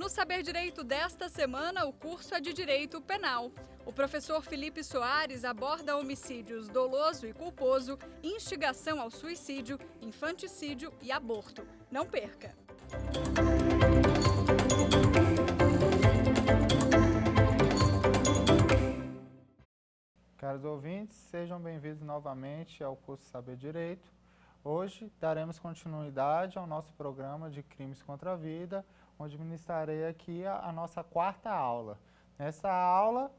No Saber Direito desta semana, o curso é de Direito Penal. O professor Felipe Soares aborda homicídios doloso e culposo, instigação ao suicídio, infanticídio e aborto. Não perca! Caros ouvintes, sejam bem-vindos novamente ao curso Saber Direito. Hoje daremos continuidade ao nosso programa de crimes contra a vida, onde ministrarei aqui a nossa quarta aula. Nessa aula,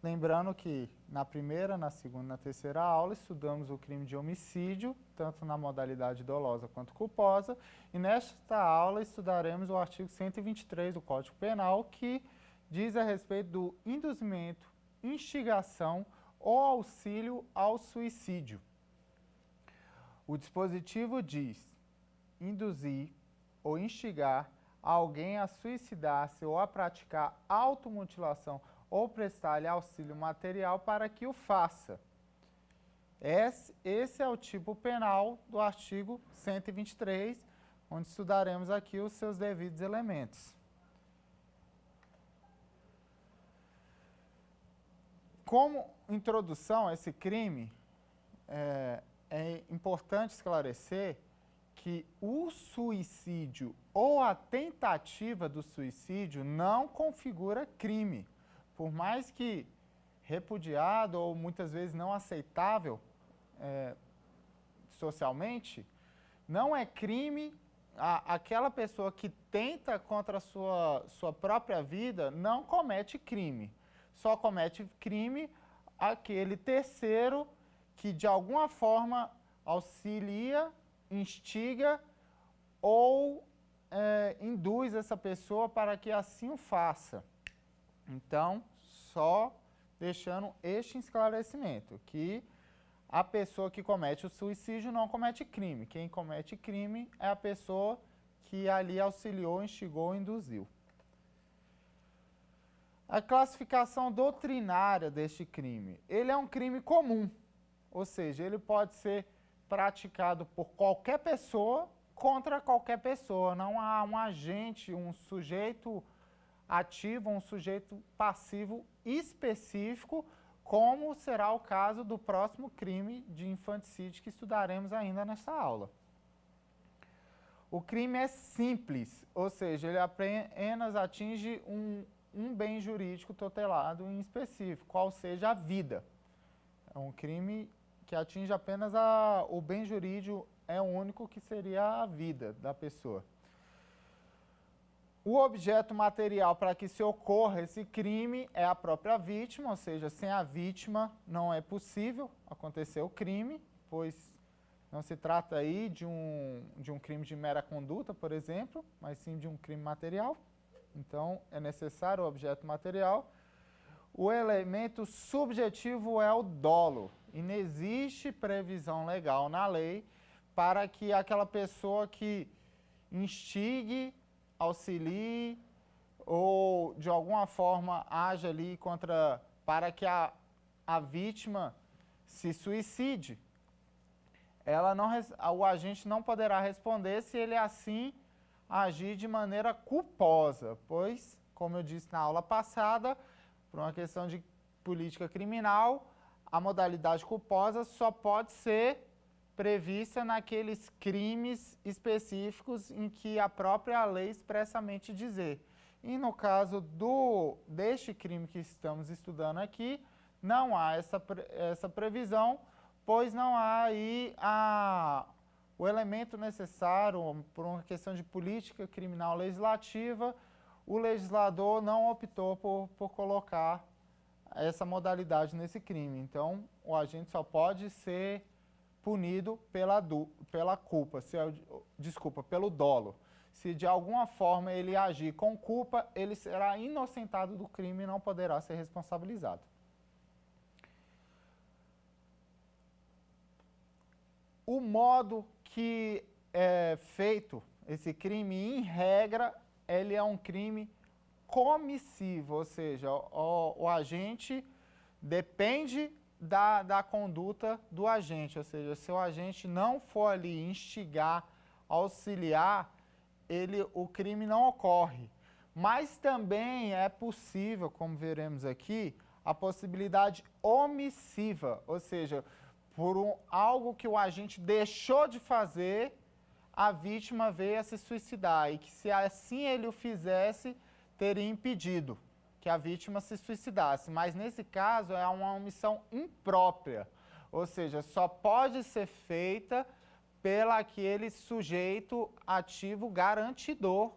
lembrando que na primeira, na segunda e na terceira aula estudamos o crime de homicídio, tanto na modalidade dolosa quanto culposa, e nesta aula estudaremos o artigo 123 do Código Penal, que diz a respeito do induzimento, instigação ou auxílio ao suicídio. O dispositivo diz induzir ou instigar alguém a suicidar-se ou a praticar automutilação ou prestar-lhe auxílio material para que o faça. Esse é o tipo penal do artigo 123, onde estudaremos aqui os seus devidos elementos. Como introdução a esse crime, é importante esclarecer que o suicídio ou a tentativa do suicídio não configura crime. Por mais que repudiado ou muitas vezes não aceitável socialmente, não é crime. Aquela pessoa que tenta contra a sua própria vida não comete crime. Só comete crime aquele terceiro que de alguma forma auxilia, instiga ou induz essa pessoa para que assim o faça. Então, só deixando este esclarecimento, que a pessoa que comete o suicídio não comete crime. Quem comete crime é a pessoa que ali auxiliou, instigou, induziu. A classificação doutrinária deste crime. Ele é um crime comum, ou seja, ele pode ser praticado por qualquer pessoa contra qualquer pessoa. Não há um agente, um sujeito ativo, um sujeito passivo específico, como será o caso do próximo crime de infanticídio que estudaremos ainda nesta aula. O crime é simples, ou seja, ele apenas atinge um bem jurídico tutelado em específico, qual seja a vida. É um crime que atinge apenas o bem jurídico, é o único que seria a vida da pessoa. O objeto material para que se ocorra esse crime é a própria vítima, ou seja, sem a vítima não é possível acontecer o crime, pois não se trata aí de um crime de mera conduta, por exemplo, mas sim de um crime material. Então, é necessário o objeto material. O elemento subjetivo é o dolo. E não existe previsão legal na lei para que aquela pessoa que instigue, auxilie ou de alguma forma haja ali para que a vítima se suicide. O agente não poderá responder se ele assim agir de maneira culposa, pois, como eu disse na aula passada, por uma questão de política criminal, a modalidade culposa só pode ser prevista naqueles crimes específicos em que a própria lei expressamente dizer. E no caso deste crime que estamos estudando aqui, não há essa previsão, pois não há aí o elemento necessário, por uma questão de política criminal legislativa, o legislador não optou por colocar essa modalidade nesse crime. Então, o agente só pode ser punido pela culpa, pelo dolo. Se de alguma forma ele agir com culpa, ele será inocentado do crime e não poderá ser responsabilizado. O modo que é feito esse crime, em regra, ele é um crime comissivo, ou seja, o agente depende da conduta do agente, ou seja, se o agente não for ali instigar, auxiliar, o crime não ocorre. Mas também é possível, como veremos aqui, a possibilidade omissiva, ou seja, por algo que o agente deixou de fazer, a vítima veio a se suicidar e que se assim ele o fizesse, teria impedido que a vítima se suicidasse. Mas nesse caso é uma omissão imprópria, ou seja, só pode ser feita pelo aquele sujeito ativo garantidor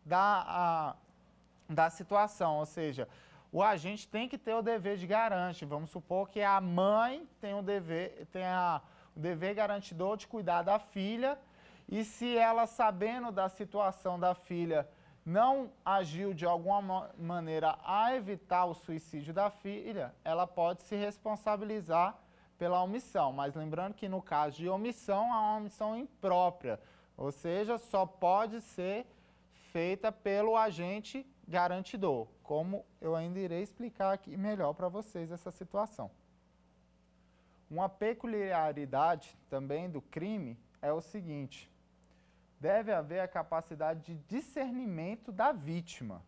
da situação, ou seja, o agente tem que ter o dever de garante. Vamos supor que a mãe tem o dever garantidor de cuidar da filha, e se ela, sabendo da situação da filha, não agiu de alguma maneira a evitar o suicídio da filha, ela pode se responsabilizar pela omissão. Mas lembrando que no caso de omissão, há uma omissão imprópria, ou seja, só pode ser feita pelo agente garantidor, como eu ainda irei explicar aqui melhor para vocês essa situação. Uma peculiaridade também do crime é o seguinte: deve haver a capacidade de discernimento da vítima,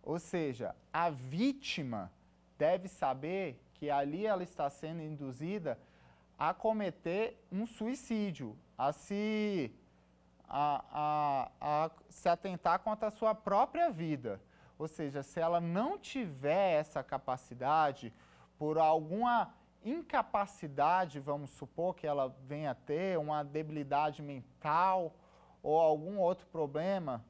ou seja, a vítima deve saber que ali ela está sendo induzida a cometer um suicídio, a se atentar contra a sua própria vida. Ou seja, se ela não tiver essa capacidade, por alguma incapacidade, vamos supor que ela venha a ter, uma debilidade mental ou algum outro problema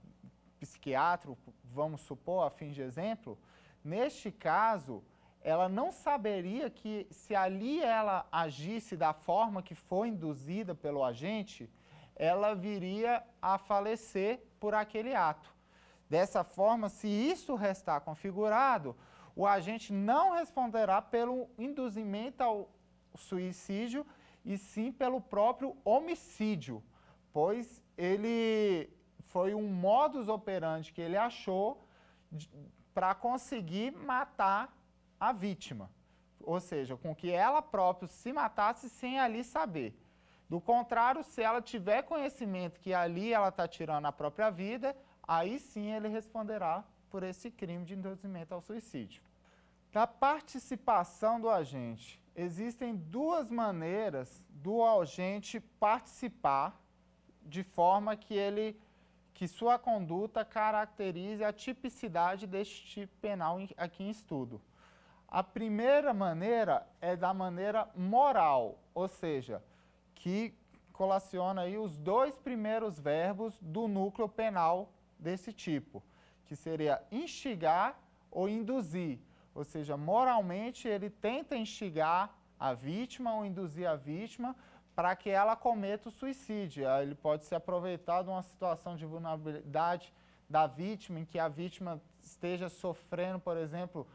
psiquiátrico, vamos supor, a fim de exemplo, neste caso, ela não saberia que se ali ela agisse da forma que foi induzida pelo agente, ela viria a falecer por aquele ato. Dessa forma, se isso restar configurado, o agente não responderá pelo induzimento ao suicídio e sim pelo próprio homicídio, pois ele foi um modus operandi que ele achou para conseguir matar a vítima, ou seja, com que ela própria se matasse sem ali saber. Do contrário, se ela tiver conhecimento que ali ela está tirando a própria vida, aí sim ele responderá por esse crime de induzimento ao suicídio. Da participação do agente, existem duas maneiras do agente participar de forma que sua conduta caracterize a tipicidade deste tipo penal aqui em estudo. A primeira maneira é da maneira moral, ou seja, que colaciona aí os dois primeiros verbos do núcleo penal desse tipo, que seria instigar ou induzir. Ou seja, moralmente ele tenta instigar a vítima ou induzir a vítima para que ela cometa o suicídio. Ele pode se aproveitar de uma situação de vulnerabilidade da vítima, em que a vítima esteja sofrendo, por exemplo,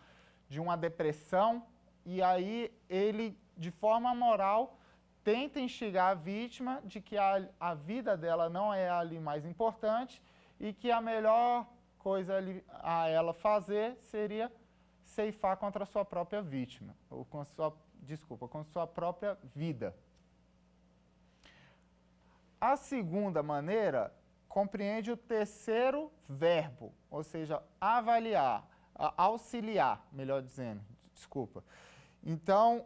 de uma depressão, e aí ele, de forma moral, tenta instigar a vítima de que a vida dela não é ali mais importante e que a melhor coisa a ela fazer seria ceifar contra a sua própria vítima, ou com sua própria vida. A segunda maneira compreende o terceiro verbo, ou seja, avaliar, auxiliar, melhor dizendo, desculpa. Então,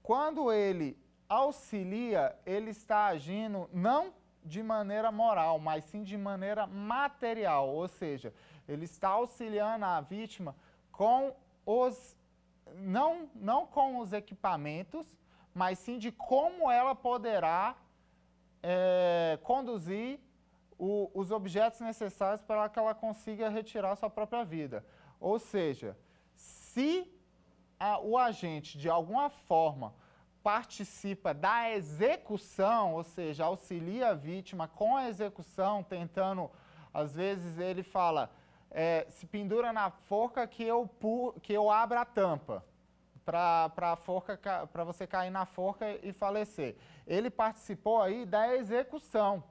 quando ele auxilia, ele está agindo não de maneira moral, mas sim de maneira material, ou seja, ele está auxiliando a vítima com não com os equipamentos, mas sim de como ela poderá conduzir os objetos necessários para que ela consiga retirar sua própria vida. Ou seja, se o agente, de alguma forma, participa da execução, ou seja, auxilia a vítima com a execução, tentando, às vezes ele fala, se pendura na forca que eu abra a tampa, para você cair na forca e falecer. Ele participou aí da execução.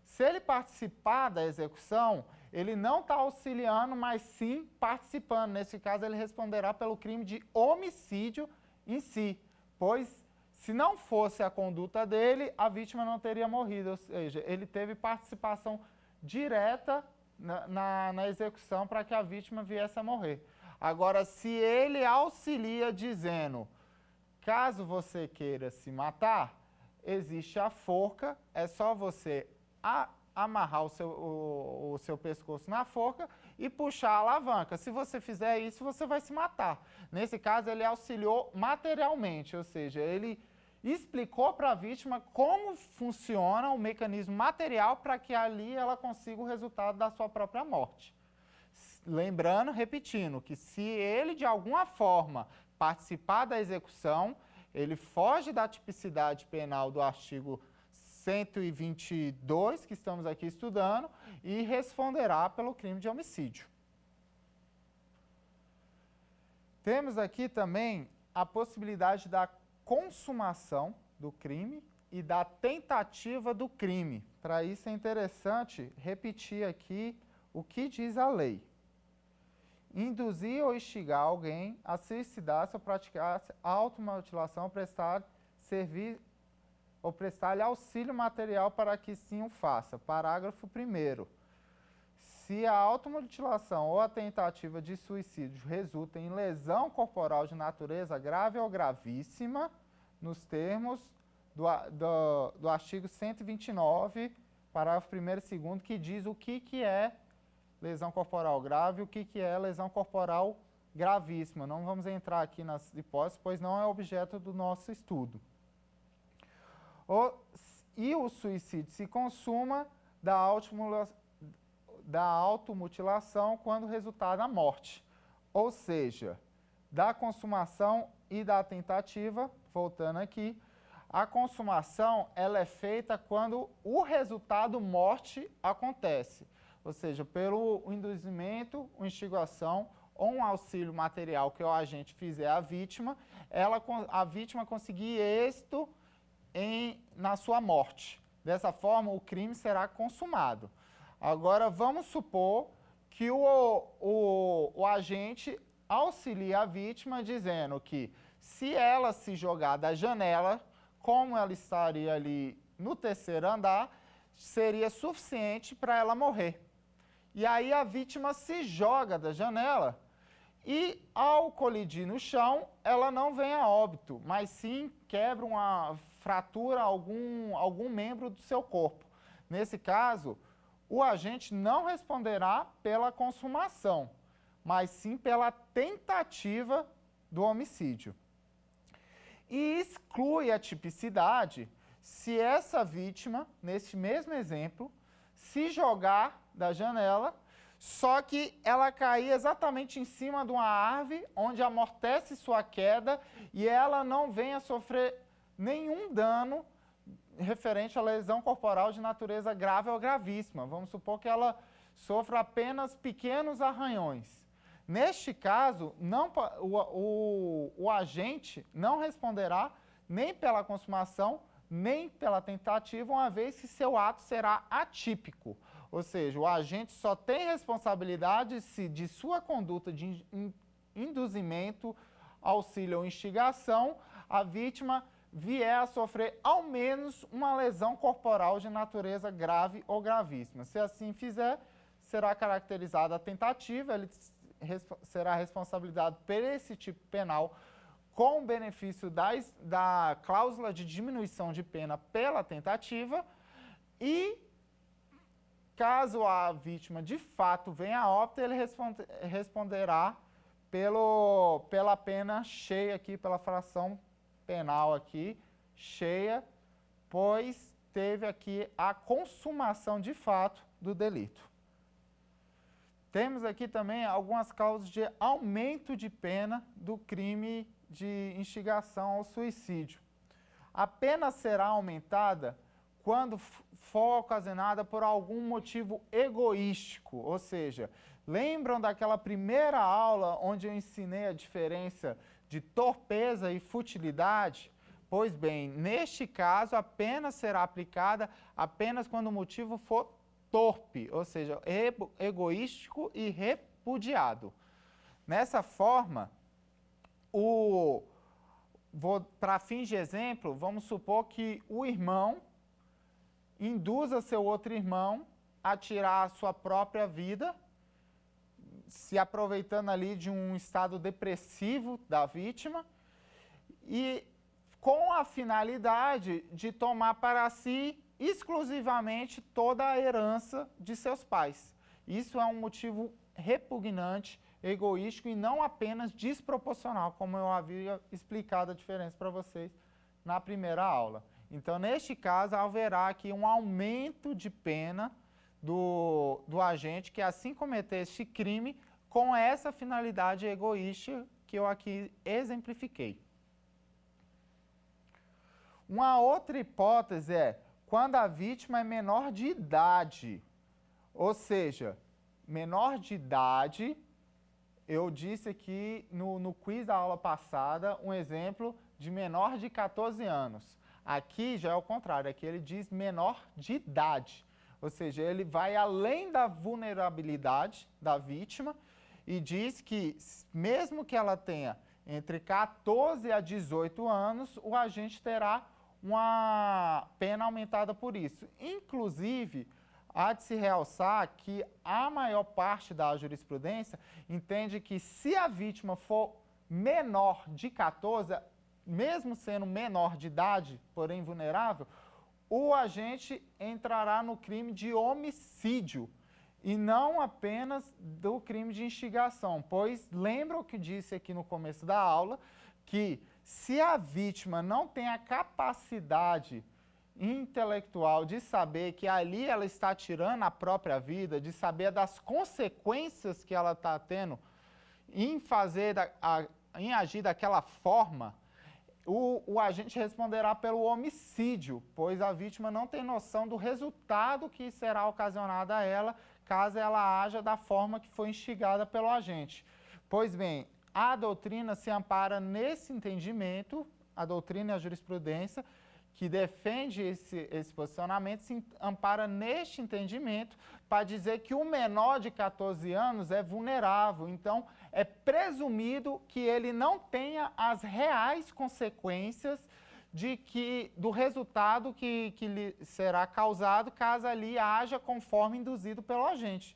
Se ele participar da execução, ele não está auxiliando, mas sim participando. Nesse caso, ele responderá pelo crime de homicídio em si, pois se não fosse a conduta dele, a vítima não teria morrido, ou seja, ele teve participação direta na execução para que a vítima viesse a morrer. Agora, se ele auxilia dizendo, caso você queira se matar, existe a forca, é só você amarrar o seu pescoço na forca e puxar a alavanca. Se você fizer isso, você vai se matar. Nesse caso, ele auxiliou materialmente, ou seja, ele explicou para a vítima como funciona o mecanismo material para que ali ela consiga o resultado da sua própria morte. Lembrando, repetindo, que se ele de alguma forma participar da execução, ele foge da tipicidade penal do artigo 122, que estamos aqui estudando, e responderá pelo crime de homicídio. Temos aqui também a possibilidade da consumação do crime e da tentativa do crime. Para isso é interessante repetir aqui o que diz a lei. Induzir ou instigar alguém a se suicidar-se ou praticar automutilação ou prestar-lhe auxílio material para que sim o faça. Parágrafo 1º. Se a automutilação ou a tentativa de suicídio resulta em lesão corporal de natureza grave ou gravíssima, nos termos do artigo 129, parágrafo 1º e 2º, que diz o que é lesão corporal grave e o que é lesão corporal gravíssima. Não vamos entrar aqui nas hipóteses, pois não é objeto do nosso estudo. E o suicídio se consuma da automutilação quando resultar na morte. Ou seja, da consumação e da tentativa, voltando aqui, a consumação ela é feita quando o resultado morte acontece. Ou seja, pelo induzimento, instigação ou um auxílio material que o agente fizer à vítima, a vítima conseguir êxito na sua morte. Dessa forma, o crime será consumado. Agora, vamos supor que o agente auxilia a vítima dizendo que se ela se jogar da janela, como ela estaria ali no 3º andar, seria suficiente para ela morrer. E aí a vítima se joga da janela e, ao colidir no chão, ela não vem a óbito, mas sim quebra fratura algum membro do seu corpo. Nesse caso, o agente não responderá pela consumação, mas sim pela tentativa do homicídio. E exclui a tipicidade se essa vítima, neste mesmo exemplo, se jogar da janela, só que ela cair exatamente em cima de uma árvore, onde amortece sua queda e ela não venha sofrer nenhum dano referente à lesão corporal de natureza grave ou gravíssima. Vamos supor que ela sofra apenas pequenos arranhões. Neste caso, o agente não responderá nem pela consumação, nem pela tentativa, uma vez que seu ato será atípico. Ou seja, o agente só tem responsabilidade se de sua conduta de induzimento, auxílio ou instigação, a vítima vier a sofrer ao menos uma lesão corporal de natureza grave ou gravíssima. Se assim fizer, será caracterizada a tentativa, ele será responsabilizado por esse tipo penal com o benefício da cláusula de diminuição de pena pela tentativa e, caso a vítima de fato venha a óbito, ele responderá pela pena cheia aqui, pela fração penal aqui, cheia, pois teve aqui a consumação de fato do delito. Temos aqui também algumas causas de aumento de pena do crime de instigação ao suicídio. A pena será aumentada quando for ocasionada por algum motivo egoístico, ou seja, lembram daquela primeira aula onde eu ensinei a diferença de torpeza e futilidade? Pois bem, neste caso, a pena será aplicada apenas quando o motivo for torpe, ou seja, egoístico e repudiado. Nessa forma, para fins de exemplo, vamos supor que o irmão induza seu outro irmão a tirar a sua própria vida, se aproveitando ali de um estado depressivo da vítima e com a finalidade de tomar para si exclusivamente toda a herança de seus pais. Isso é um motivo repugnante, egoístico e não apenas desproporcional, como eu havia explicado a diferença para vocês na primeira aula. Então, neste caso, haverá aqui um aumento de pena do agente que assim cometer este crime com essa finalidade egoísta que eu aqui exemplifiquei. Uma outra hipótese é quando a vítima é menor de idade, ou seja, menor de idade, eu disse aqui no quiz da aula passada um exemplo de menor de 14 anos. Aqui já é o contrário, aqui ele diz menor de idade, ou seja, ele vai além da vulnerabilidade da vítima e diz que mesmo que ela tenha entre 14 a 18 anos, o agente terá uma pena aumentada por isso. Inclusive, há de se realçar que a maior parte da jurisprudência entende que se a vítima for menor de 14, mesmo sendo menor de idade, porém vulnerável, o agente entrará no crime de homicídio e não apenas do crime de instigação, pois lembra o que disse aqui no começo da aula, que se a vítima não tem a capacidade intelectual de saber que ali ela está tirando a própria vida, de saber das consequências que ela está tendo em agir daquela forma, o agente responderá pelo homicídio, pois a vítima não tem noção do resultado que será ocasionado a ela, caso ela haja da forma que foi instigada pelo agente. Pois bem, a doutrina se ampara nesse entendimento, a doutrina e a jurisprudência, que defende esse posicionamento, se ampara neste entendimento para dizer que o menor de 14 anos é vulnerável. Então, é presumido que ele não tenha as reais consequências do resultado que lhe será causado caso ali haja conforme induzido pelo agente,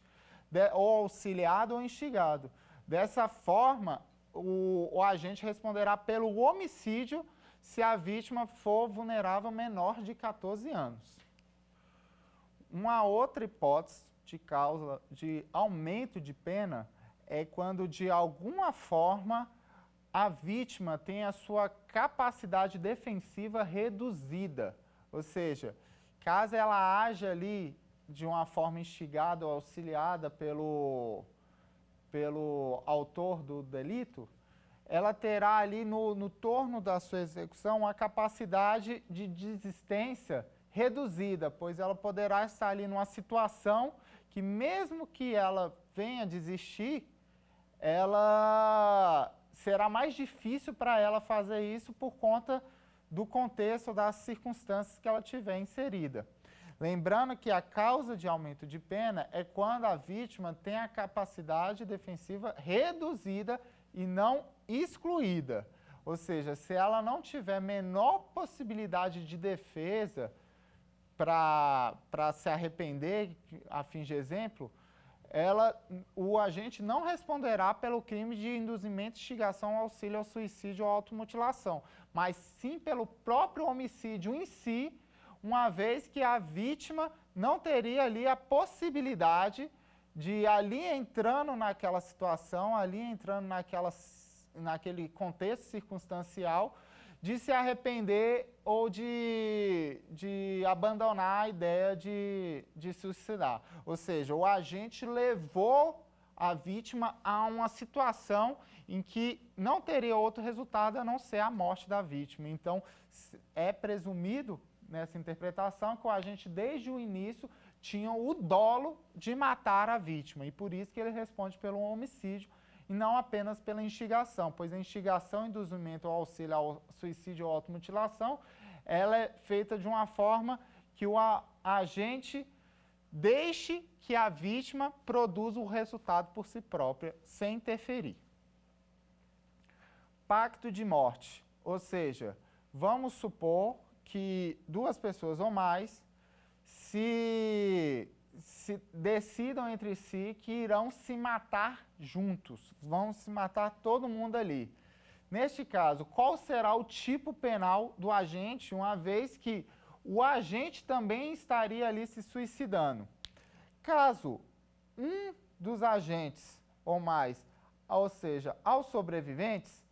ou auxiliado ou instigado. Dessa forma, o agente responderá pelo homicídio se a vítima for vulnerável menor de 14 anos. Uma outra hipótese de causa de aumento de pena é quando, de alguma forma, a vítima tem a sua capacidade defensiva reduzida. Ou seja, caso ela haja ali de uma forma instigada ou auxiliada pelo autor do delito, ela terá ali no torno da sua execução a capacidade de desistência reduzida, pois ela poderá estar ali numa situação que mesmo que ela venha desistir, ela será mais difícil para ela fazer isso por conta do contexto, das circunstâncias que ela tiver inserida. Lembrando que a causa de aumento de pena é quando a vítima tem a capacidade defensiva reduzida e não excluída. Ou seja, se ela não tiver menor possibilidade de defesa para se arrepender, a fim de exemplo, o agente não responderá pelo crime de induzimento, instigação, auxílio ao suicídio ou automutilação, mas sim pelo próprio homicídio em si, uma vez que a vítima não teria ali a possibilidade de, ali entrando naquela situação, ali entrando naquele contexto circunstancial, de se arrepender ou de abandonar a ideia de suicidar. Ou seja, o agente levou a vítima a uma situação em que não teria outro resultado a não ser a morte da vítima. Então, é presumido nessa interpretação que o agente, desde o início, tinha o dolo de matar a vítima, e por isso que ele responde pelo homicídio e não apenas pela instigação, pois a instigação, induzimento ou auxílio ao suicídio ou automutilação, ela é feita de uma forma que o agente deixe que a vítima produza o resultado por si própria, sem interferir. Pacto de morte, ou seja, vamos supor que duas pessoas ou mais se decidam entre si que irão se matar juntos, vão se matar todo mundo ali. Neste caso, qual será o tipo penal do agente, uma vez que o agente também estaria ali se suicidando? Caso um dos agentes ou mais, ou seja, aos sobreviventes,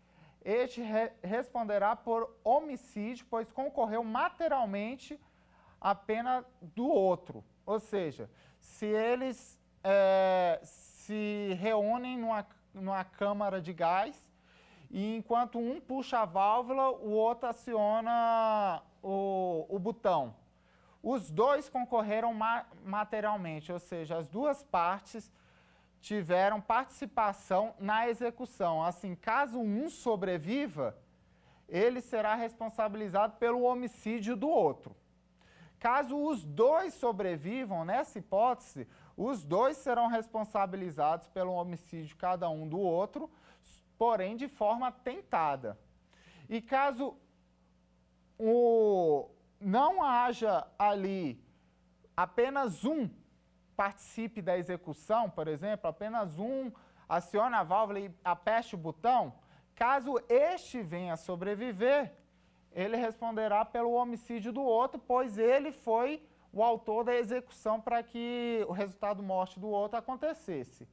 este responderá por homicídio, pois concorreu materialmente à pena do outro. Ou seja, se eles se reúnem numa câmara de gás e enquanto um puxa a válvula, o outro aciona o botão. Os dois concorreram materialmente, ou seja, as duas partes tiveram participação na execução. Assim, caso um sobreviva, ele será responsabilizado pelo homicídio do outro. Caso os dois sobrevivam, nessa hipótese, os dois serão responsabilizados pelo homicídio cada um do outro, porém de forma tentada. E caso não haja ali apenas um participe da execução, por exemplo, apenas um aciona a válvula e aperte o botão, caso este venha a sobreviver, ele responderá pelo homicídio do outro, pois ele foi o autor da execução para que o resultado morte do outro acontecesse.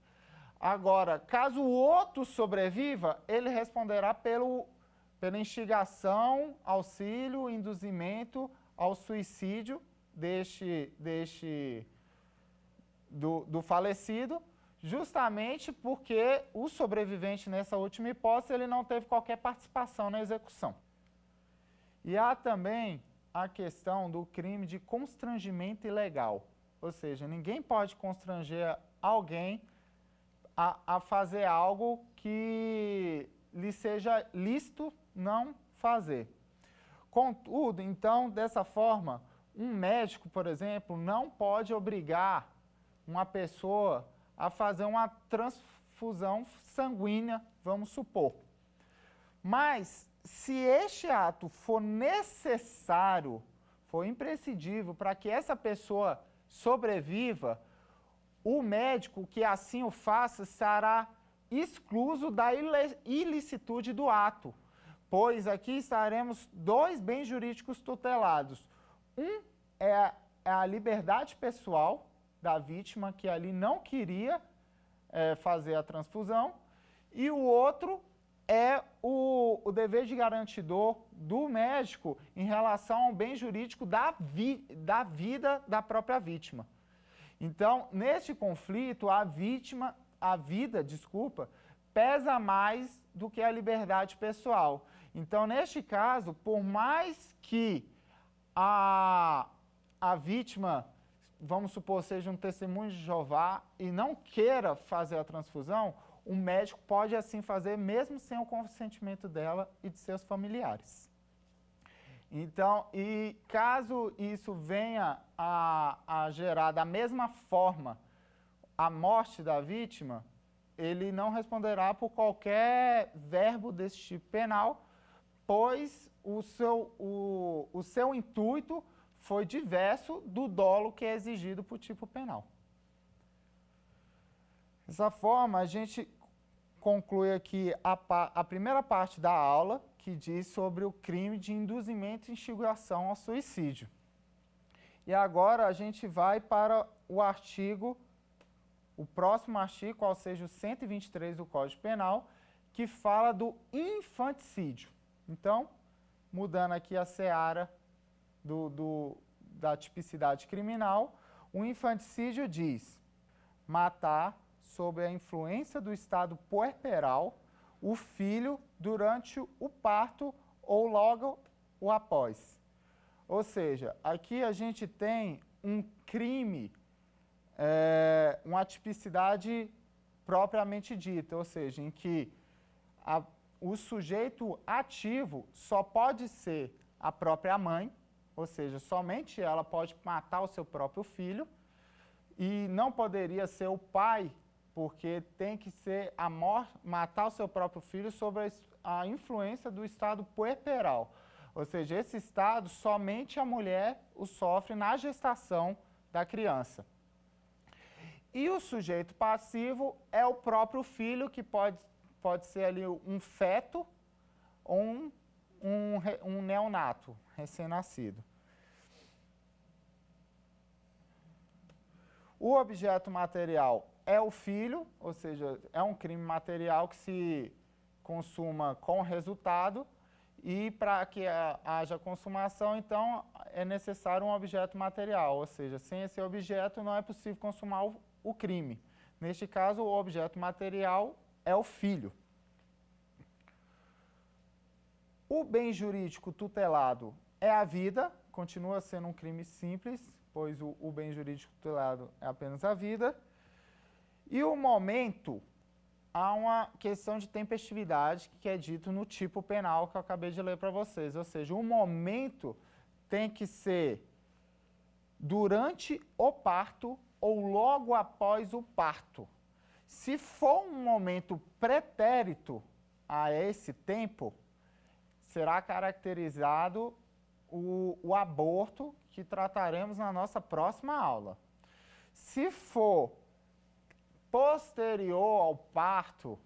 Agora, caso o outro sobreviva, ele responderá pela instigação, auxílio, induzimento ao suicídio do falecido, justamente porque o sobrevivente nessa última hipótese ele não teve qualquer participação na execução. E há também a questão do crime de constrangimento ilegal, ou seja, ninguém pode constranger alguém a fazer algo que lhe seja lícito não fazer. Contudo, então, dessa forma, um médico, por exemplo, não pode obrigar uma pessoa a fazer uma transfusão sanguínea, vamos supor. Mas, se este ato for necessário, for imprescindível para que essa pessoa sobreviva, o médico que assim o faça será excluso da ilicitude do ato, pois aqui estaremos dois bens jurídicos tutelados. Um é a liberdade pessoal da vítima, que ali não queria fazer a transfusão, e o outro é o dever de garantidor do médico em relação ao bem jurídico da vida da própria vítima. Então, neste conflito, a vida, pesa mais do que a liberdade pessoal. Então, neste caso, por mais que a vítima, vamos supor, seja um testemunho de Jeová e não queira fazer a transfusão, o médico pode assim fazer mesmo sem o consentimento dela e de seus familiares. Então, e caso isso venha a gerar da mesma forma a morte da vítima, ele não responderá por qualquer verbo desse tipo penal, pois o seu intuito foi diverso do dolo que é exigido por tipo penal. Dessa forma, a gente conclui aqui a primeira parte da aula, que diz sobre o crime de induzimento e instigação ao suicídio. E agora a gente vai para o próximo artigo, qual seja o 123 do Código Penal, que fala do infanticídio. Então, mudando aqui a seara da tipicidade criminal, o infanticídio diz matar sob a influência do estado puerperal o filho durante o parto ou logo o após. Ou seja, aqui a gente tem um crime, uma tipicidade propriamente dita, ou seja, em que o sujeito ativo só pode ser a própria mãe, ou seja, somente ela pode matar o seu próprio filho, e não poderia ser o pai, porque tem que ser matar o seu próprio filho sob a influência do estado puerperal. Ou seja, esse estado somente a mulher o sofre na gestação da criança. E o sujeito passivo é o próprio filho, que pode ser ali um feto ou um neonato, recém-nascido. O objeto material é o filho, ou seja, é um crime material que se consuma com resultado, e para que haja consumação, então, é necessário um objeto material, ou seja, sem esse objeto não é possível consumar o crime. Neste caso, o objeto material é o filho. O bem jurídico tutelado é a vida, continua sendo um crime simples, pois o bem jurídico tutelado é apenas a vida. E o momento, há uma questão de tempestividade que é dito no tipo penal que eu acabei de ler para vocês. Ou seja, o momento tem que ser durante o parto ou logo após o parto. Se for um momento pretérito a esse tempo, será caracterizado o aborto, que trataremos na nossa próxima aula. Se for posterior ao parto,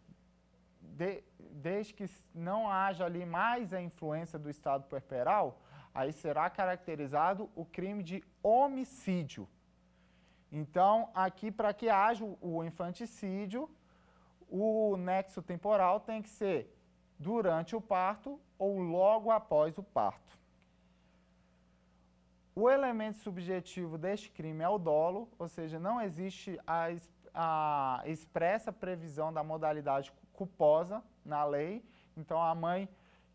desde que não haja ali mais a influência do estado puerperal, aí será caracterizado o crime de homicídio. Então, aqui, para que haja o infanticídio, o nexo temporal tem que ser durante o parto ou logo após o parto. O elemento subjetivo deste crime é o dolo, ou seja, não existe a expressa previsão da modalidade culposa na lei. Então, a mãe,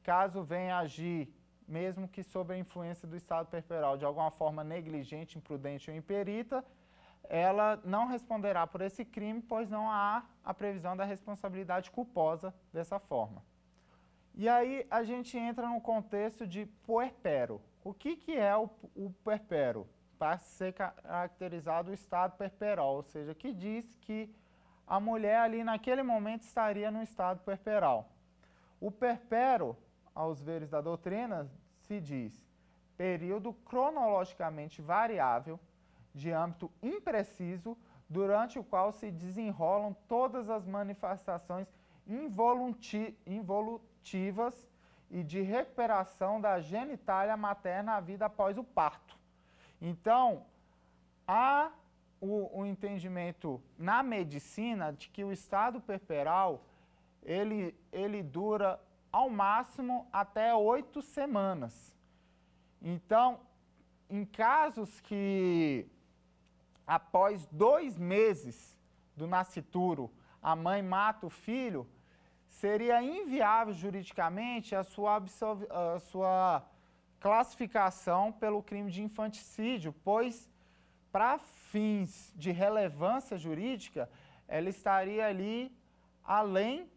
caso venha agir, mesmo que sob a influência do estado puerperal, de alguma forma negligente, imprudente ou imperita, ela não responderá por esse crime, pois não há a previsão da responsabilidade culposa dessa forma. E aí a gente entra no contexto de puerpério. O que é o puerpério? Para ser caracterizado o estado puerperal, ou seja, que diz que a mulher ali naquele momento estaria no estado puerperal. O puerpério, aos veres da doutrina, se diz período cronologicamente variável, de âmbito impreciso, durante o qual se desenrolam todas as manifestações involutivas e de recuperação da genitália materna à vida após o parto. Então, há o entendimento na medicina de que o estado puerperal ele dura ao máximo até 8 semanas. Então, em casos que após 2 meses do nascituro a mãe mata o filho, seria inviável juridicamente a sua classificação pelo crime de infanticídio, pois, para fins de relevância jurídica, ela estaria ali além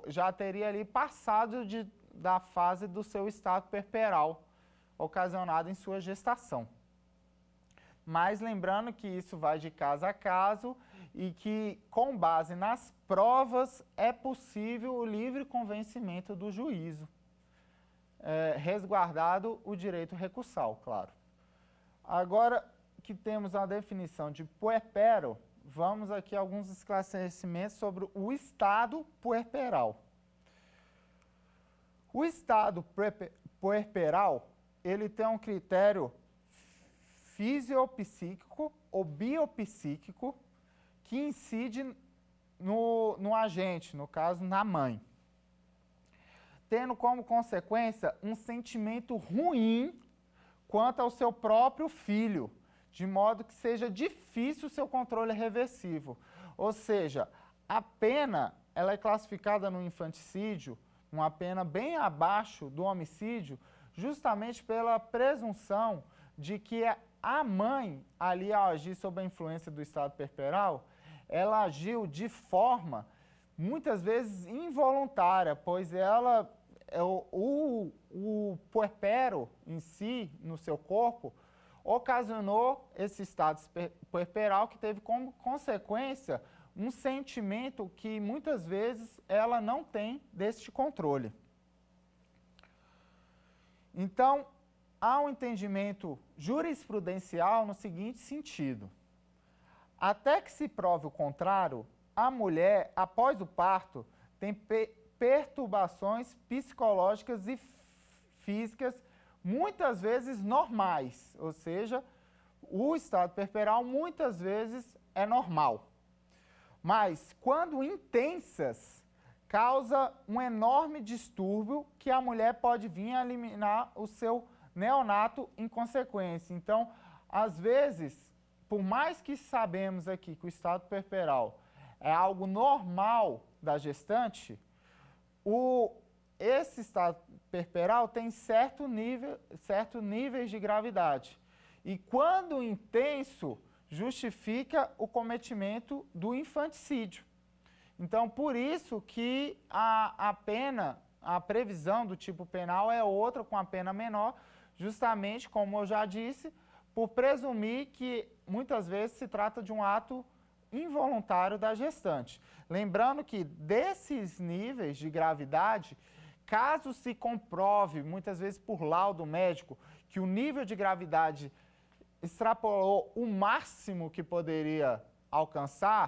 já teria ali passado da fase do seu estado puerperal, ocasionado em sua gestação. Mas lembrando que isso vai de caso a caso e que, com base nas provas, é possível o livre convencimento do juízo, resguardado o direito recursal, claro. Agora que temos a definição de puerpério, vamos aqui a alguns esclarecimentos sobre o estado puerperal. O estado puerperal, ele tem um critério fisiopsíquico ou biopsíquico que incide no agente, no caso, na mãe, tendo como consequência um sentimento ruim quanto ao seu próprio filho, de modo que seja difícil o seu controle reversivo. Ou seja, a pena ela é classificada no infanticídio, uma pena bem abaixo do homicídio, justamente pela presunção de que a mãe, ali ao agir sob a influência do estado puerperal, ela agiu de forma, muitas vezes, involuntária, pois o puerpério em si, no seu corpo, ocasionou esse estado puerperal que teve como consequência um sentimento que, muitas vezes, ela não tem deste controle. Então, há um entendimento jurisprudencial no seguinte sentido: Até que se prove o contrário, a mulher, após o parto, tem perturbações psicológicas e físicas, muitas vezes normais, ou seja, o estado puerperal muitas vezes é normal. Mas, quando intensas, causa um enorme distúrbio que a mulher pode vir a eliminar o seu neonato em consequência. Então, às vezes, por mais que sabemos aqui que o estado puerperal é algo normal da gestante, esse estado puerperal tem certos níveis de gravidade. E quando intenso, justifica o cometimento do infanticídio. Então, por isso que a previsão do tipo penal é outra, com a pena menor, justamente, como eu já disse, por presumir que muitas vezes se trata de um ato involuntário da gestante. Lembrando que desses níveis de gravidade, caso se comprove, muitas vezes por laudo médico, que o nível de gravidade extrapolou o máximo que poderia alcançar,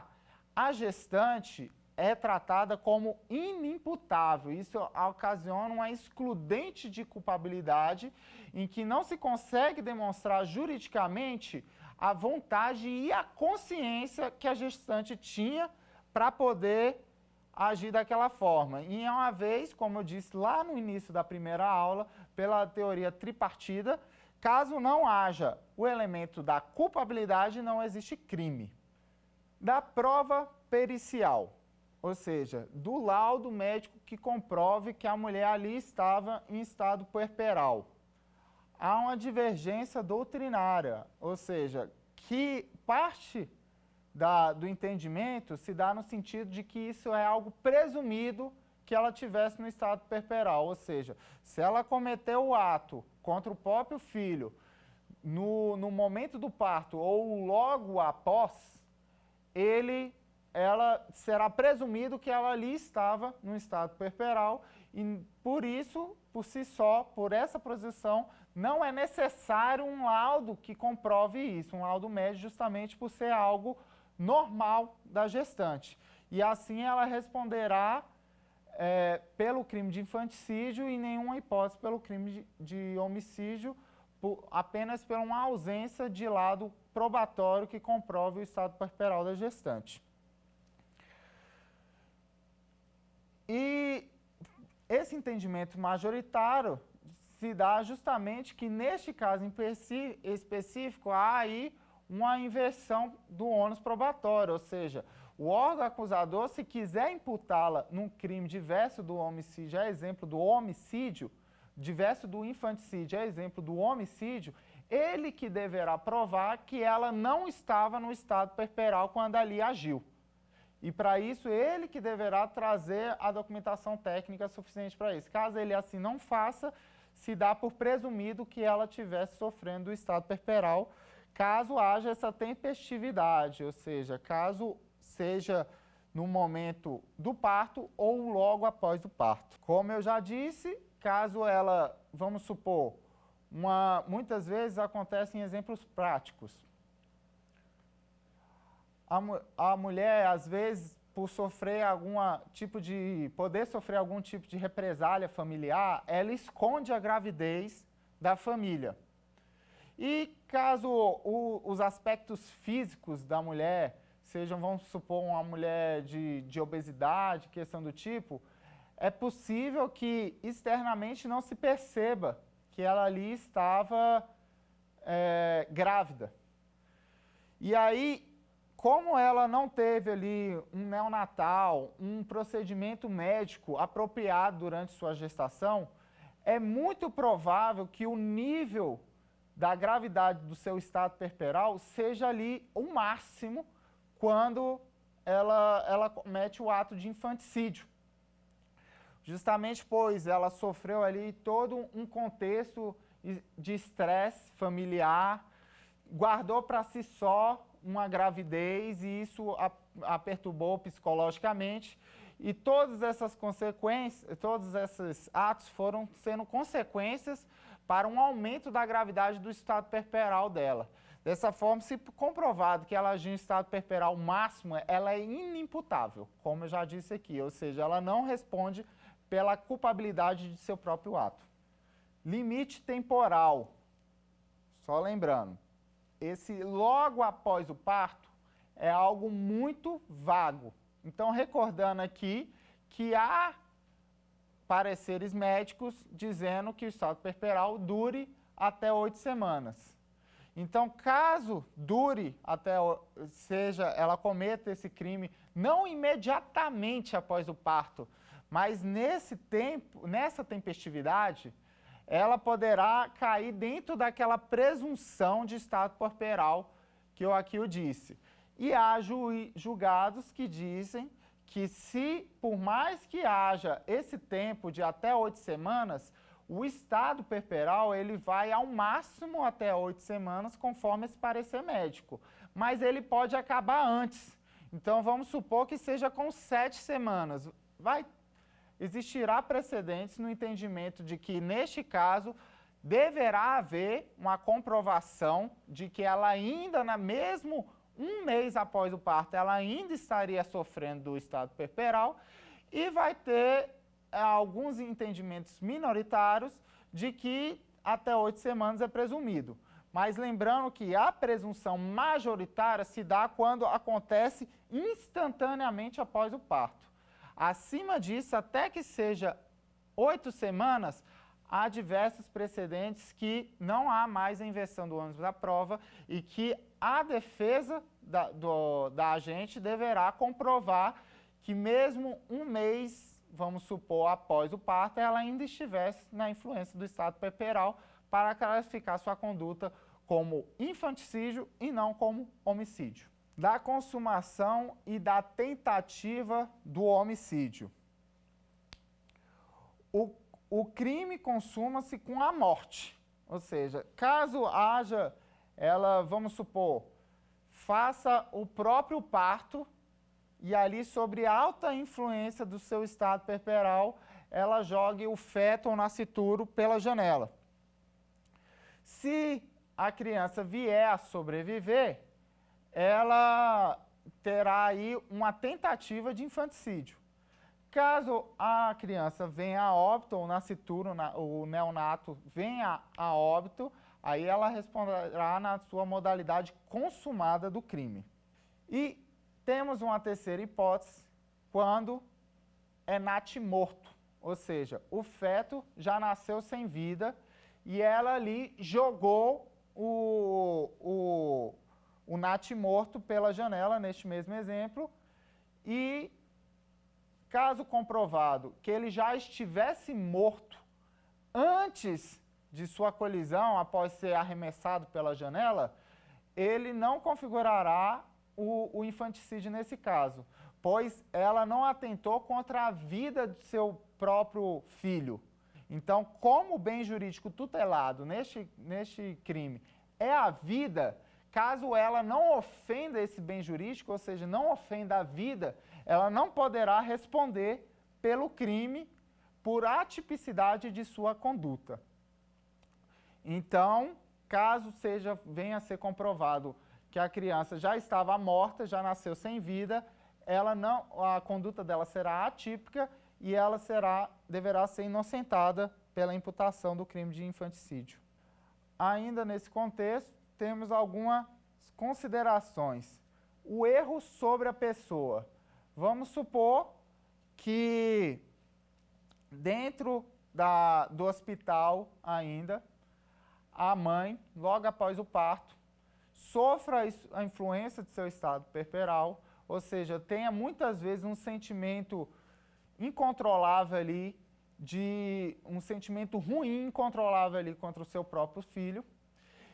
a gestante é tratada como inimputável. Isso ocasiona uma excludente de culpabilidade em que não se consegue demonstrar juridicamente a vontade e a consciência que a gestante tinha para poder agir daquela forma. E uma vez, como eu disse lá no início da primeira aula, pela teoria tripartida, caso não haja o elemento da culpabilidade, não existe crime. Da prova pericial, ou seja, do laudo médico que comprove que a mulher ali estava em estado puerperal. Há uma divergência doutrinária, ou seja, que parte do entendimento se dá no sentido de que isso é algo presumido que ela tivesse no estado puerperal, ou seja, se ela cometeu o ato contra o próprio filho no momento do parto ou logo após, ela será presumido que ela ali estava no estado puerperal e por isso, por si só, por essa posição, não é necessário um laudo que comprove isso, um laudo médico, justamente por ser algo normal da gestante. E assim ela responderá pelo crime de infanticídio e nenhuma hipótese pelo crime de homicídio, apenas por uma ausência de laudo probatório que comprove o estado puerperal da gestante. E esse entendimento majoritário se dá justamente que, neste caso específico, há aí uma inversão do ônus probatório, ou seja, o órgão acusador, se quiser imputá-la num crime diverso do homicídio, é exemplo do homicídio, diverso do infanticídio, é exemplo do homicídio, ele que deverá provar que ela não estava no estado puerperal quando ali agiu. E para isso, ele que deverá trazer a documentação técnica suficiente para isso. Caso ele assim não faça, se dá por presumido que ela estivesse sofrendo do estado puerperal, caso haja essa tempestividade, ou seja, caso seja no momento do parto ou logo após o parto. Como eu já disse, caso ela, vamos supor, muitas vezes acontecem exemplos práticos. A mulher, às vezes, por poder sofrer algum tipo de represália familiar, ela esconde a gravidez da família. E caso os aspectos físicos da mulher sejam, vamos supor, uma mulher de obesidade, questão do tipo, é possível que externamente não se perceba que ela ali estava grávida. E aí, como ela não teve ali um neonatal, um procedimento médico apropriado durante sua gestação, é muito provável que o nível da gravidade do seu estado puerperal seja ali o máximo quando ela comete o ato de infanticídio. Justamente pois ela sofreu ali todo um contexto de estresse familiar, guardou para si só uma gravidez e isso a perturbou psicologicamente. E todas essas consequências, todos esses atos foram sendo consequências para um aumento da gravidade do estado puerperal dela. Dessa forma, se comprovado que ela agiu em estado perperal máximo, ela é inimputável, como eu já disse aqui, ou seja, ela não responde pela culpabilidade de seu próprio ato. Limite temporal, só lembrando, esse logo após o parto é algo muito vago. Então, recordando aqui que há pareceres médicos dizendo que o estado perperal dure até 8 semanas. Então, caso dure até, ela cometa esse crime não imediatamente após o parto, mas nesse tempo, nessa tempestividade, ela poderá cair dentro daquela presunção de estado puerperal que eu aqui o disse. E há julgados que dizem que se, por mais que haja esse tempo de até 8 semanas, o estado puerperal ele vai ao máximo até 8 semanas, conforme esse parecer médico. Mas ele pode acabar antes. Então, vamos supor que seja com 7 semanas. Existirá precedentes no entendimento de que, neste caso, deverá haver uma comprovação de que ela ainda, mesmo um mês após o parto, ela ainda estaria sofrendo do estado puerperal e vai ter alguns entendimentos minoritários de que até 8 semanas é presumido. Mas lembrando que a presunção majoritária se dá quando acontece instantaneamente após o parto. Acima disso, até que seja 8 semanas, há diversos precedentes que não há mais a inversão do ônus da prova e que a defesa da agente deverá comprovar que mesmo um mês, vamos supor, após o parto, ela ainda estivesse na influência do estado puerperal para classificar sua conduta como infanticídio e não como homicídio. Da consumação e da tentativa do homicídio. O crime consuma-se com a morte, ou seja, caso haja, ela, vamos supor, faça o próprio parto e ali, sobre alta influência do seu estado puerperal, ela jogue o feto ou nascituro pela janela. Se a criança vier a sobreviver, ela terá aí uma tentativa de infanticídio. Caso a criança venha a óbito, ou o nascituro, o neonato venha a óbito, aí ela responderá na sua modalidade consumada do crime. E temos uma terceira hipótese, quando é natimorto, ou seja, o feto já nasceu sem vida e ela ali jogou o natimorto pela janela, neste mesmo exemplo, e caso comprovado que ele já estivesse morto antes de sua colisão, após ser arremessado pela janela, ele não configurará o infanticídio nesse caso, pois ela não atentou contra a vida de seu próprio filho. Então, como bem jurídico tutelado neste crime é a vida, caso ela não ofenda esse bem jurídico, ou seja, não ofenda a vida, ela não poderá responder pelo crime por atipicidade de sua conduta. Então, caso venha a ser comprovado que a criança já estava morta, já nasceu sem vida, a conduta dela será atípica e ela deverá ser inocentada pela imputação do crime de infanticídio. Ainda nesse contexto, temos algumas considerações. O erro sobre a pessoa. Vamos supor que dentro do hospital ainda, a mãe, logo após o parto, sofra a influência de seu estado puerperal, ou seja, tenha muitas vezes um sentimento incontrolável ali, um sentimento ruim, incontrolável ali contra o seu próprio filho,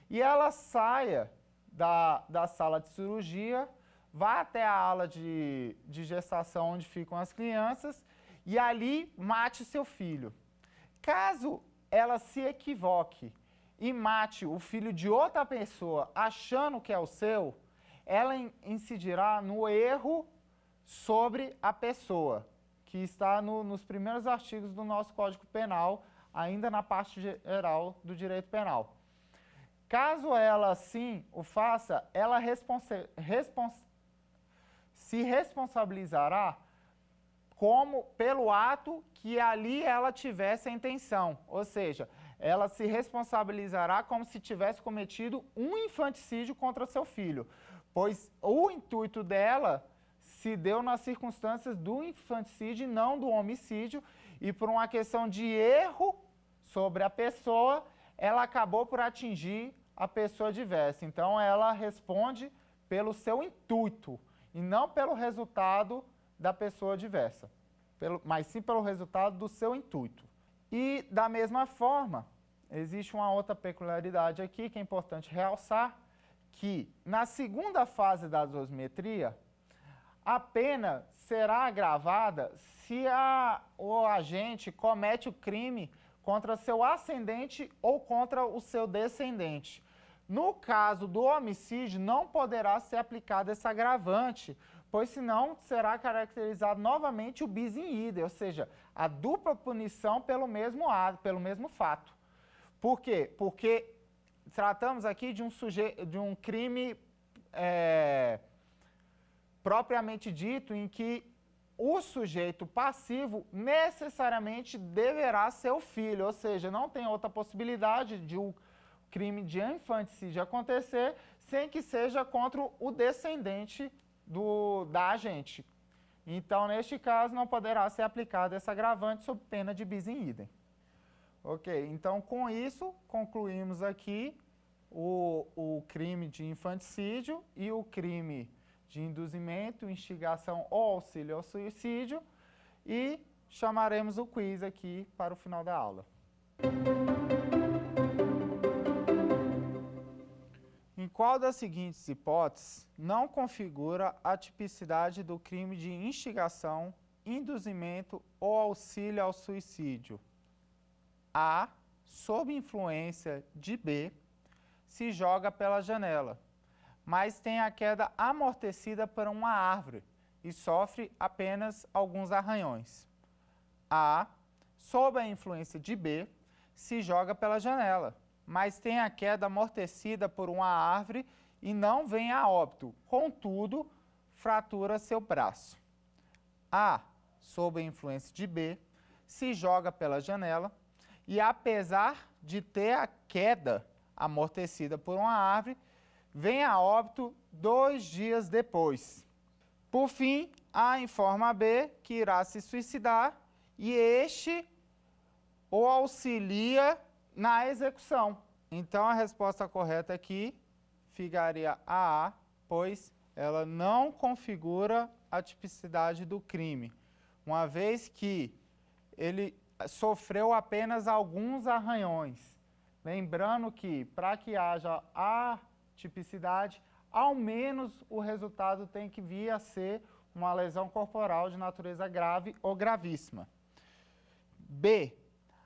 e ela saia da sala de cirurgia, vá até a ala de gestação onde ficam as crianças e ali mate seu filho. Caso ela se equivoque e mate o filho de outra pessoa achando que é o seu, ela incidirá no erro sobre a pessoa, que está nos primeiros artigos do nosso Código Penal, ainda na parte geral do direito penal. Caso ela sim o faça, ela se responsabilizará como pelo ato que ali ela tivesse a intenção, ou seja, ela se responsabilizará como se tivesse cometido um infanticídio contra seu filho, pois o intuito dela se deu nas circunstâncias do infanticídio e não do homicídio, e por uma questão de erro sobre a pessoa, ela acabou por atingir a pessoa diversa. Então, ela responde pelo seu intuito e não pelo resultado da pessoa diversa, mas sim pelo resultado do seu intuito. E, da mesma forma, existe uma outra peculiaridade aqui que é importante realçar, que na segunda fase da dosimetria, a pena será agravada se o agente comete o crime contra seu ascendente ou contra o seu descendente. No caso do homicídio, não poderá ser aplicado esse agravante, pois senão será caracterizado novamente o bis in idem, ou seja, a dupla punição pelo mesmo ato, pelo mesmo fato. Por quê? Porque tratamos aqui de um crime propriamente dito, em que o sujeito passivo necessariamente deverá ser o filho, ou seja, não tem outra possibilidade de o crime de infanticídio acontecer sem que seja contra o descendente da agente. Então, neste caso, não poderá ser aplicado esse agravante sob pena de bis in idem. Ok, então com isso concluímos aqui o crime de infanticídio e o crime de induzimento, instigação ou auxílio ao suicídio, e chamaremos o quiz aqui para o final da aula. Em qual das seguintes hipóteses não configura a tipicidade do crime de instigação, induzimento ou auxílio ao suicídio? A, sob influência de B, se joga pela janela, mas tem a queda amortecida por uma árvore e sofre apenas alguns arranhões. A, sob a influência de B, se joga pela janela, mas tem a queda amortecida por uma árvore e não vem a óbito, contudo, fratura seu braço. A, sob a influência de B, se joga pela janela e, apesar de ter a queda amortecida por uma árvore, vem a óbito 2 dias depois. Por fim, A informa B que irá se suicidar e este o auxilia na execução. Então, a resposta correta aqui ficaria a, pois ela não configura a tipicidade do crime, uma vez que ele sofreu apenas alguns arranhões. Lembrando que, para que haja a tipicidade, ao menos o resultado tem que vir a ser uma lesão corporal de natureza grave ou gravíssima. B.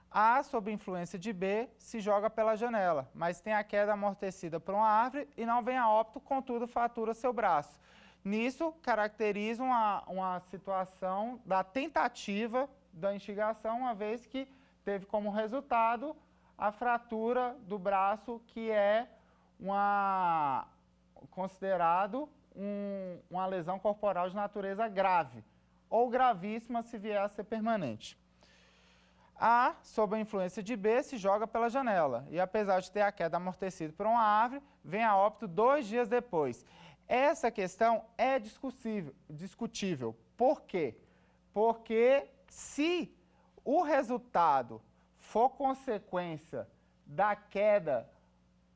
A, sob influência de B, se joga pela janela, mas tem a queda amortecida por uma árvore e não vem a óbito, contudo, fratura seu braço. Nisso, caracteriza uma situação da tentativa da instigação, uma vez que teve como resultado a fratura do braço, que é considerado uma lesão corporal de natureza grave, ou gravíssima se vier a ser permanente. A, sob a influência de B, se joga pela janela e, apesar de ter a queda amortecida por uma árvore, vem a óbito 2 dias depois. Essa questão é discutível. Por quê? Porque se o resultado for consequência da queda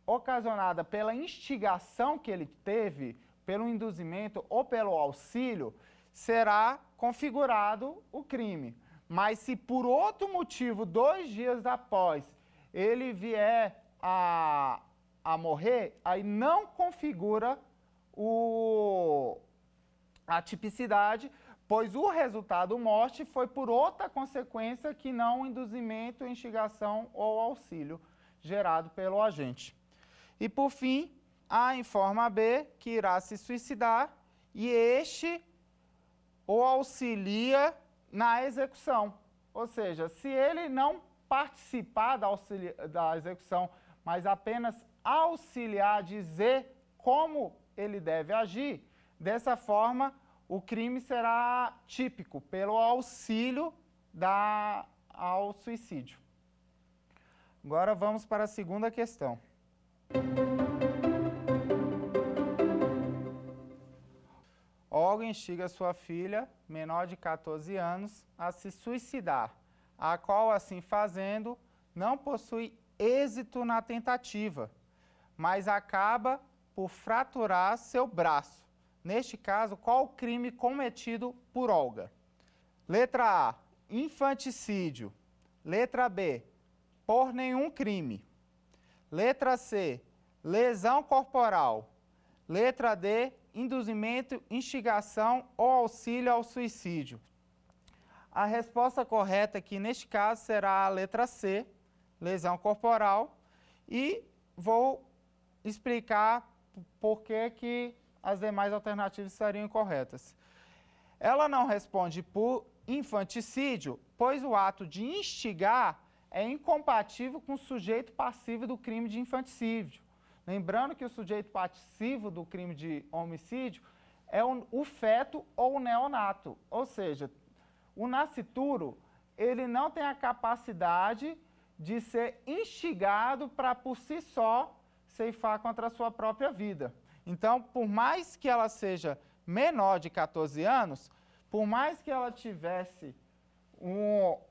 ocasionada pela instigação que ele teve, pelo induzimento ou pelo auxílio, será configurado o crime. Mas se por outro motivo, 2 dias após, ele vier a morrer, aí não configura a tipicidade, pois o resultado morte foi por outra consequência que não o induzimento, instigação ou auxílio gerado pelo agente. E por fim, A informa B que irá se suicidar e este o auxilia na execução. Ou seja, se ele não participar da execução, mas apenas auxiliar a dizer como ele deve agir, dessa forma o crime será típico, pelo auxílio ao suicídio. Agora vamos para a segunda questão. Olga instiga sua filha, menor de 14 anos, a se suicidar, a qual, assim fazendo, não possui êxito na tentativa, mas acaba por fraturar seu braço. Neste caso, qual o crime cometido por Olga? Letra A, infanticídio. Letra B, por nenhum crime. Letra C, lesão corporal. Letra D, induzimento, instigação ou auxílio ao suicídio. A resposta correta aqui neste caso será a letra C, lesão corporal, e vou explicar por que as demais alternativas estariam incorretas. Ela não responde por infanticídio, pois o ato de instigar é incompatível com o sujeito passivo do crime de infanticídio. Lembrando que o sujeito passivo do crime de homicídio é o feto ou o neonato, ou seja, o nascituro, ele não tem a capacidade de ser instigado para por si só ceifar contra a sua própria vida. Então, por mais que ela seja menor de 14 anos, por mais que ela tivesse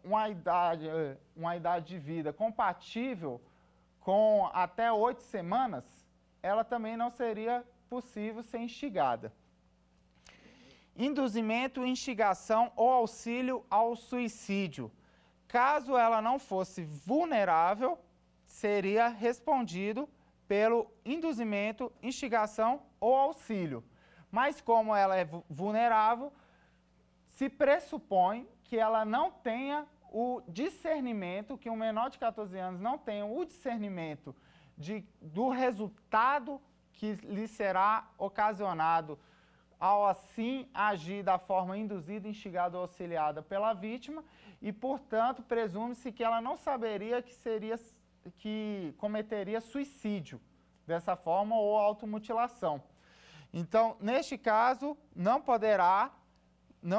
uma idade de vida compatível com até 8 semanas, ela também não seria possível ser instigada. Induzimento, instigação ou auxílio ao suicídio. Caso ela não fosse vulnerável, seria respondido pelo induzimento, instigação ou auxílio. Mas como ela é vulnerável, se pressupõe que ela não tenha o discernimento, que um menor de 14 anos não tenha o discernimento do resultado que lhe será ocasionado ao assim agir da forma induzida, instigada ou auxiliada pela vítima, e, portanto, presume-se que ela não saberia que cometeria suicídio dessa forma ou automutilação. Então, neste caso, não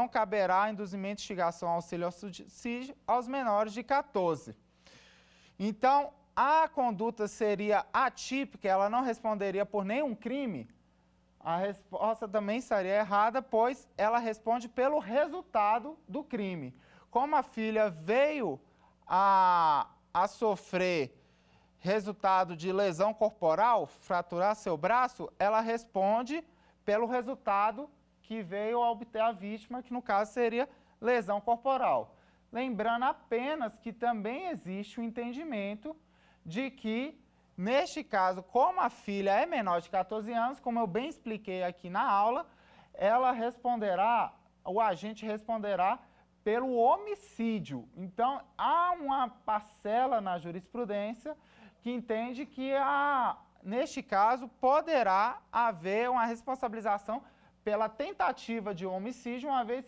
caberá induzimento, instigação, auxílio ao suicídio aos menores de 14. Então, a conduta seria atípica, ela não responderia por nenhum crime. A resposta também estaria errada, pois ela responde pelo resultado do crime. Como a filha veio a sofrer resultado de lesão corporal, fraturar seu braço, ela responde pelo resultado que veio a obter a vítima, que no caso seria lesão corporal. Lembrando apenas que também existe o entendimento de que, neste caso, como a filha é menor de 14 anos, como eu bem expliquei aqui na aula, o agente responderá pelo homicídio. Então, há uma parcela na jurisprudência que entende que, neste caso, poderá haver uma responsabilização pela tentativa de homicídio, uma vez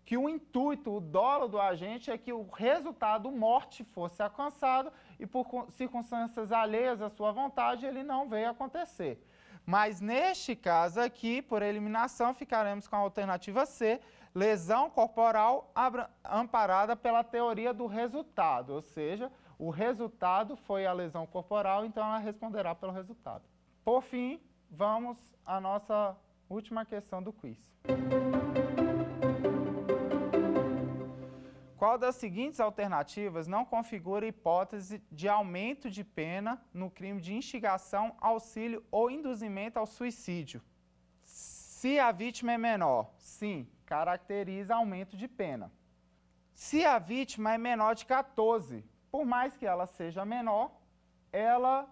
que o intuito, o dolo do agente é que o resultado morte fosse alcançado e por circunstâncias alheias à sua vontade ele não veio acontecer. Mas neste caso aqui, por eliminação, ficaremos com a alternativa C, lesão corporal amparada pela teoria do resultado, ou seja, o resultado foi a lesão corporal, então ela responderá pelo resultado. Por fim, vamos à nossa última questão do quiz. Qual das seguintes alternativas não configura hipótese de aumento de pena no crime de instigação, auxílio ou induzimento ao suicídio? Se a vítima é menor, sim, caracteriza aumento de pena. Se a vítima é menor de 14, por mais que ela seja menor, ela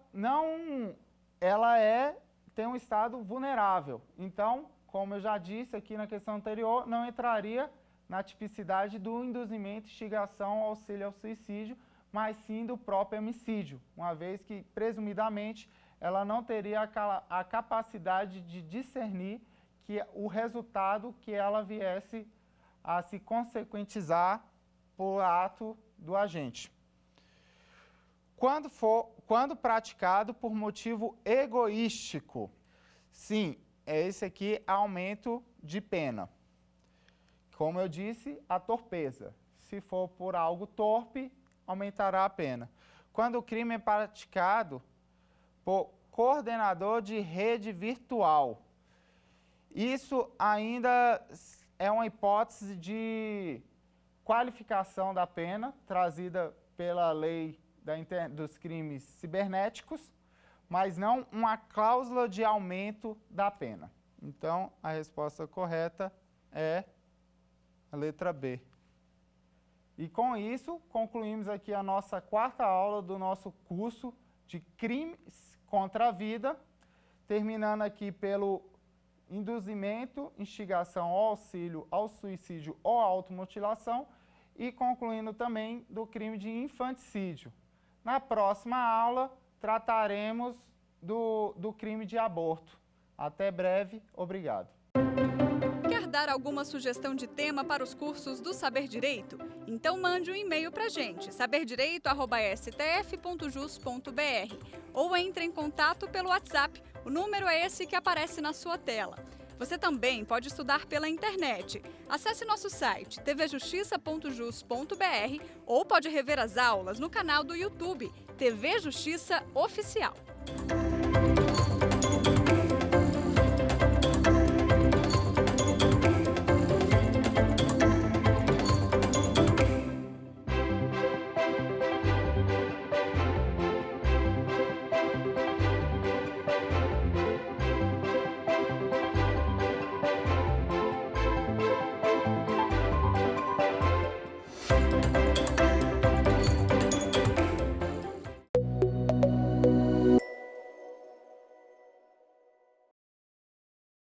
tem um estado vulnerável. Então, como eu já disse aqui na questão anterior, não entraria na tipicidade do induzimento, instigação, auxílio ao suicídio, mas sim do próprio homicídio, uma vez que, presumidamente, ela não teria a capacidade de discernir que o resultado que ela viesse a se consequentizar por ato do agente. quando praticado por motivo egoístico. Sim, esse aqui é aumento de pena. Como eu disse, a torpeza. Se for por algo torpe, aumentará a pena. Quando o crime é praticado por coordenador de rede virtual. Isso ainda é uma hipótese de qualificação da pena, trazida pela lei dos crimes cibernéticos, mas não uma cláusula de aumento da pena. Então, a resposta correta é a letra B. E com isso, concluímos aqui a nossa 4ª aula do nosso curso de crimes contra a vida, terminando aqui pelo induzimento, instigação ou auxílio ao suicídio ou automutilação e concluindo também do crime de infanticídio. Na próxima aula, trataremos do crime de aborto. Até breve, obrigado. Quer dar alguma sugestão de tema para os cursos do Saber Direito? Então mande um e-mail para a gente, saberdireito@stf.jus.br, ou entre em contato pelo WhatsApp, o número é esse que aparece na sua tela. Você também pode estudar pela internet. Acesse nosso site tvjustiça.jus.br ou pode rever as aulas no canal do YouTube TV Justiça Oficial.